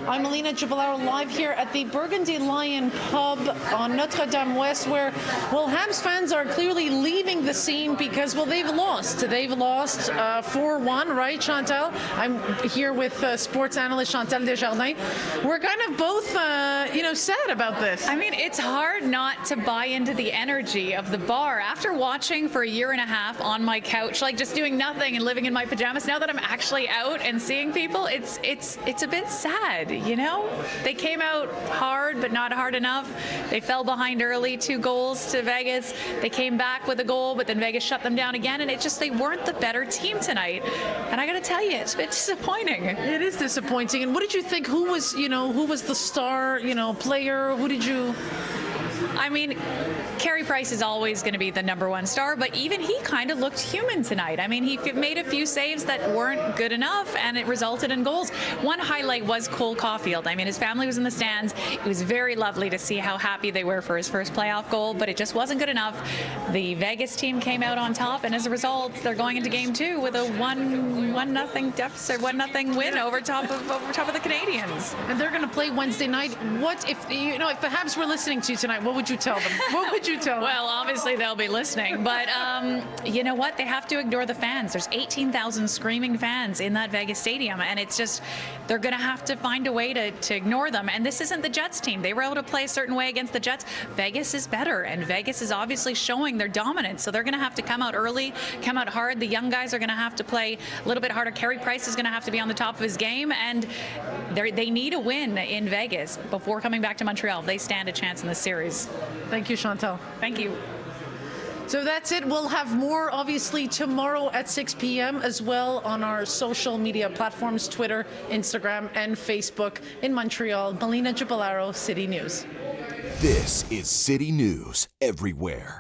I'm Melina Giubilaro live here at the Burgundy Lion pub on Notre-Dame-Ouest where, well, Habs fans are clearly leaving the scene because, well, they've lost. They've lost 4-1, right, Chantal? I'm here with sports analyst Chantal Desjardins. We're kind of both, sad about this. I mean, it's hard not to buy into the energy of the bar. After watching for a year and a half on my couch, like just doing nothing and living in my pajamas, now that I'm actually out and seeing people, it's a bit sad, you know? They came out hard, but not hard enough. They fell behind early, 2 goals to Vegas. They came back with a goal, but then Vegas shut them down again, and they weren't the better team tonight. And I gotta tell you, it's a bit disappointing. It is disappointing. And what did you think? Who was the star, player? Who did you... I mean, Carey Price is always going to be the #1 star, but even he kind of looked human tonight. I mean, he made a few saves that weren't good enough, and it resulted in goals. One highlight was Cole Caulfield. I mean, his family was in the stands. It was very lovely to see how happy they were for his first playoff goal, but it just wasn't good enough. The Vegas team came out on top, and as a result, they're going into Game 2 with a 1-0 deficit, 1-0 win over top of the Canadians. And they're going to play Wednesday night. What if if the Habs were listening to you tonight? What would you tell them? What would you tell them? Well, obviously they'll be listening, but you know what? They have to ignore the fans. There's 18,000 screaming fans in that Vegas stadium, and it's just, they're going to have to find a way to ignore them. And this isn't the Jets team. They were able to play a certain way against the Jets. Vegas is better, and Vegas is obviously showing their dominance, so they're going to have to come out early, come out hard. The young guys are going to have to play a little bit harder. Carey Price is going to have to be on the top of his game, and they need a win in Vegas before coming back to Montreal. They stand a chance in this series. Thank you, Chantal. Thank you. So that's it. We'll have more, obviously, tomorrow at 6 p.m. as well on our social media platforms, Twitter, Instagram, and Facebook in Montreal. Melina Giubilaro, City News. This is City News Everywhere.